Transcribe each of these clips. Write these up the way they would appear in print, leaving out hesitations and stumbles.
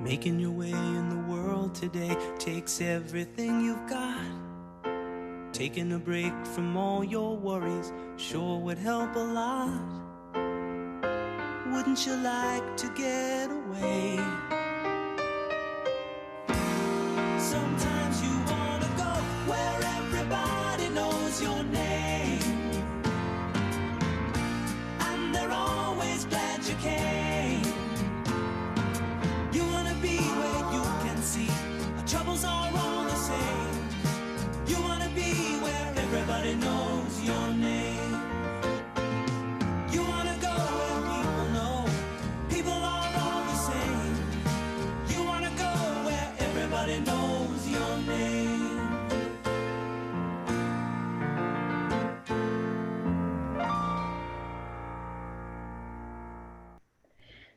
Making your way in the world today takes everything you've got. Taking a break from all your worries sure would help a lot. Wouldn't you like to get away? Sometimes you wanna go where everybody knows your name, and they're always glad you came. You wanna be where you can see our troubles are all the same. You wanna be where everybody knows your name. You wanna go where people know people are all the same. You wanna go where everybody knows your name.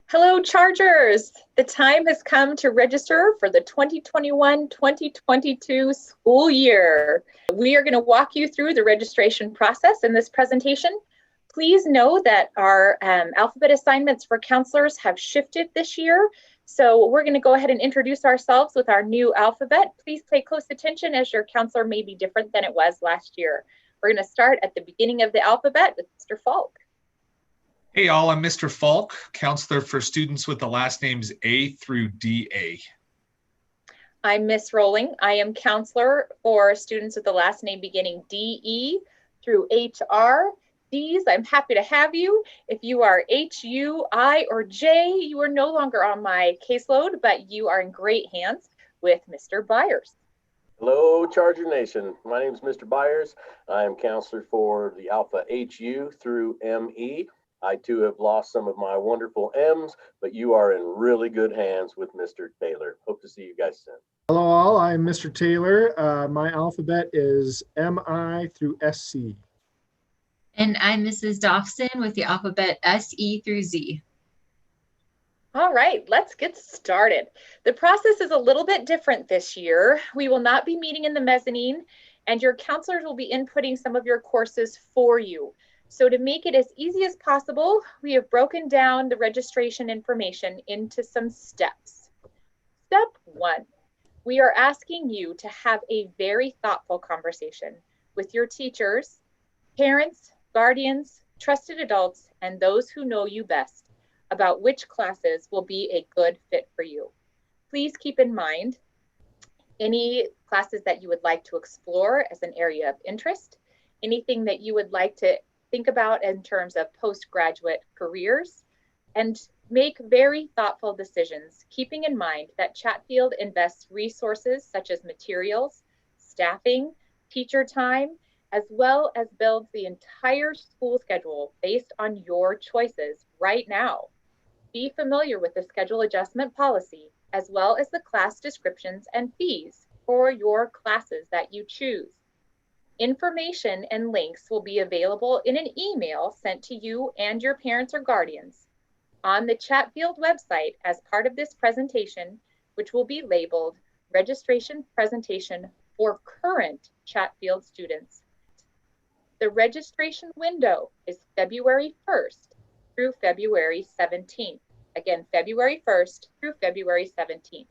Hello, Chargers! The time has come to register for the 2021-2022 school year. We are going to walk you through the registration process in this presentation. Please know that our alphabet assignments for counselors have shifted this year. So we're going to go ahead and introduce ourselves with our new alphabet. Please pay close attention as your counselor may be different than it was last year. We're going to start at the beginning of the alphabet with Mr. Falk. Hey all, I'm Mr. Falk, counselor for students with the last names A through DA. I'm Miss Rowling. I am counselor for students with the last name beginning DE through HR. D's, I'm happy to have you. If you are H, U, I, or J, you are no longer on my caseload, but you are in great hands with Mr. Byers. Hello, Charger Nation. My name is Mr. Byers. I am counselor for the Alpha HU through ME. I too have lost some of my wonderful M's, but you are in really good hands with Mr. Taylor. Hope to see you guys soon. Hello all, I'm Mr. Taylor. My alphabet is MI through SC. And I'm Mrs. Dawson with the alphabet SE through Z. All right, let's get started. The process is a little bit different this year. We will not be meeting in the mezzanine, and your counselors will be inputting some of your courses for you. So to make it as easy as possible, we have broken down the registration information into some steps. Step 1, we are asking you to have a very thoughtful conversation with your teachers, parents, guardians, trusted adults, and those who know you best about which classes will be a good fit for you. Please keep in mind any classes that you would like to explore as an area of interest, anything that you would like to think about in terms of postgraduate careers, and make very thoughtful decisions, keeping in mind that Chatfield invests resources such as materials, staffing, teacher time, as well as builds the entire school schedule based on your choices right now. Be familiar with the schedule adjustment policy, as well as the class descriptions and fees for your classes that you choose. Information and links will be available in an email sent to you and your parents or guardians on the Chatfield website as part of this presentation, which will be labeled Registration Presentation for Current Chatfield Students. The registration window is February 1st through February 17th. Again, February 1st through February 17th.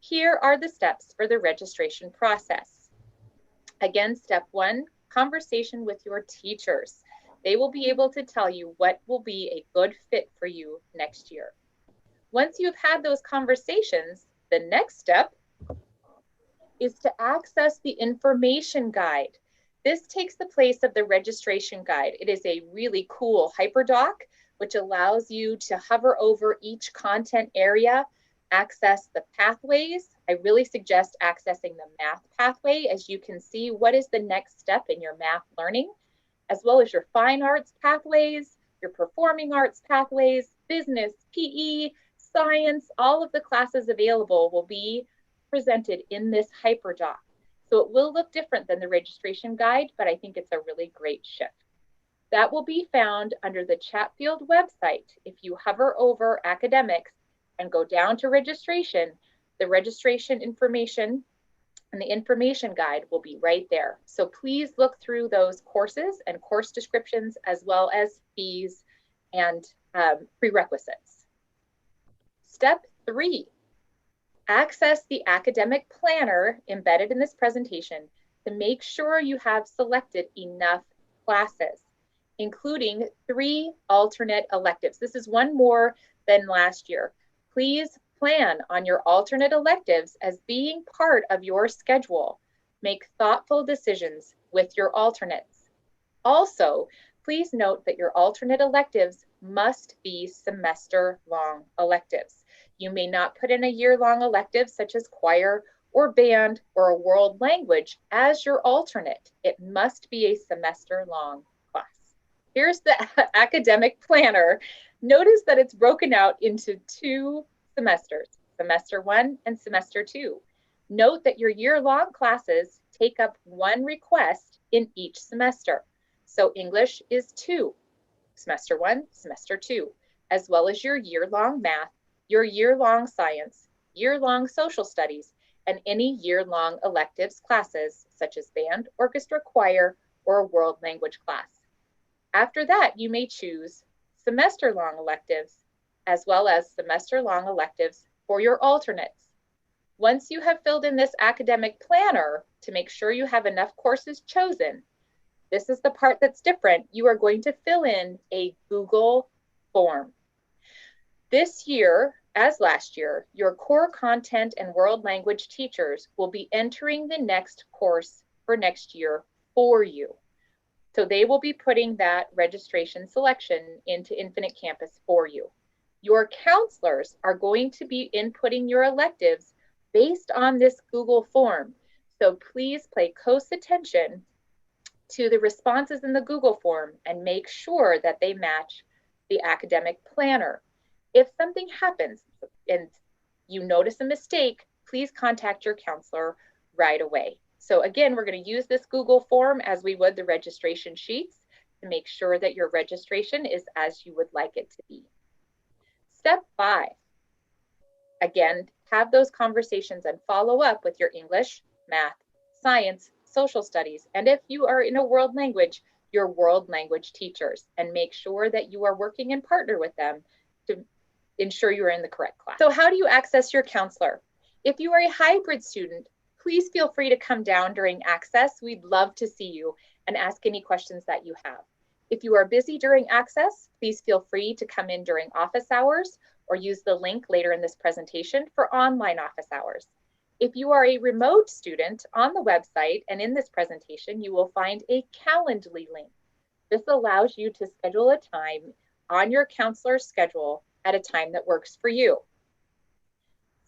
Here are the steps for the registration process. Again, step 1, conversation with your teachers. They will be able to tell you what will be a good fit for you next year. Once you've had those conversations, the next step is to access the information guide. This takes the place of the registration guide. It is a really cool hyperdoc, which allows you to hover over each content area, access the pathways. I really suggest accessing the math pathway, as you can see what is the next step in your math learning, as well as your fine arts pathways, your performing arts pathways, business, PE, science. All of the classes available will be presented in this hyperdoc. So it will look different than the registration guide, but I think it's a really great shift. That will be found under the Chatfield website. If you hover over academics and go down to registration, the registration information and the information guide will be right there. So please look through those courses and course descriptions, as well as fees and prerequisites. Step 3, Access the academic planner embedded in this presentation to make sure you have selected enough classes, including 3 alternate electives. This is one more than last year. Please plan on your alternate electives as being part of your schedule. Make thoughtful decisions with your alternates. Also, please note that your alternate electives must be semester-long electives. You may not put in a year-long elective such as choir or band or a world language as your alternate. It must be a semester-long class. Here's the academic planner. Notice that it's broken out into 2 semesters, semester 1 and semester 2. Note that your year-long classes take up 1 request in each semester. So English is 2, semester 1, semester 2, as well as your year-long math, your year-long science, year-long social studies, and any year-long electives classes such as band, orchestra, choir, or a world language class. After that, you may choose semester-long electives as well as semester-long electives for your alternates. Once you have filled in this academic planner to make sure you have enough courses chosen, this is the part that's different. You are going to fill in a Google form. This year, as last year, your core content and world language teachers will be entering the next course for next year for you. So they will be putting that registration selection into Infinite Campus for you. Your counselors are going to be inputting your electives based on this Google form. So please pay close attention to the responses in the Google form and make sure that they match the academic planner. If something happens and you notice a mistake, please contact your counselor right away. So again, we're going to use this Google form as we would the registration sheets to make sure that your registration is as you would like it to be. Step 5, again, have those conversations and follow up with your English, math, science, social studies, and if you are in a world language, your world language teachers, and make sure that you are working in partner with them to ensure you are in the correct class. So how do you access your counselor? If you are a hybrid student, please feel free to come down during access. We'd love to see you and ask any questions that you have. If you are busy during access, please feel free to come in during office hours or use the link later in this presentation for online office hours. If you are a remote student, on the website and in this presentation, you will find a Calendly link. This allows you to schedule a time on your counselor's schedule at a time that works for you.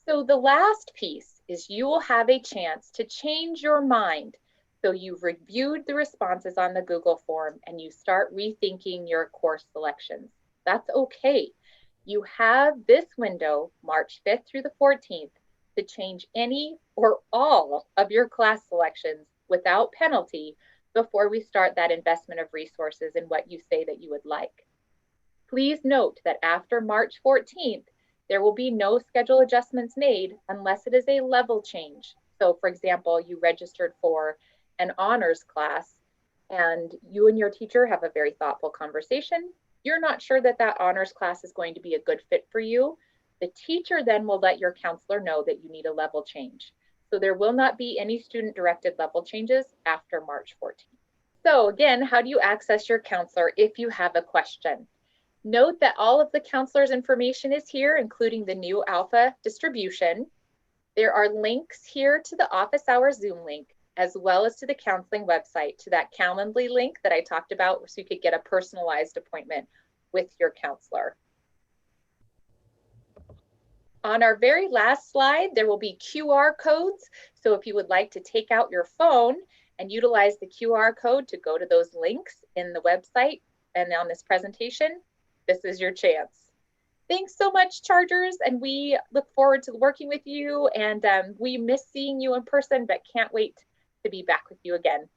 So the last piece is you will have a chance to change your mind. So you've reviewed the responses on the Google form and you start rethinking your course selections. That's okay. You have this window, March 5th through the 14th, to change any or all of your class selections without penalty before we start that investment of resources in what you say that you would like. Please note that after March 14th, there will be no schedule adjustments made unless it is a level change. So for example, you registered for an honors class and you and your teacher have a very thoughtful conversation. You're not sure that that honors class is going to be a good fit for you. The teacher then will let your counselor know that you need a level change. So there will not be any student-directed level changes after March 14th. So again, how do you access your counselor if you have a question? Note that all of the counselor's information is here, including the new alpha distribution. There are links here to the office hours Zoom link, as well as to the counseling website, to that Calendly link that I talked about, so you could get a personalized appointment with your counselor. On our very last slide, there will be QR codes. So if you would like to take out your phone and utilize the QR code to go to those links in the website and on this presentation, this is your chance. Thanks so much, Chargers, and we look forward to working with you, and we miss seeing you in person, but can't wait to be back with you again.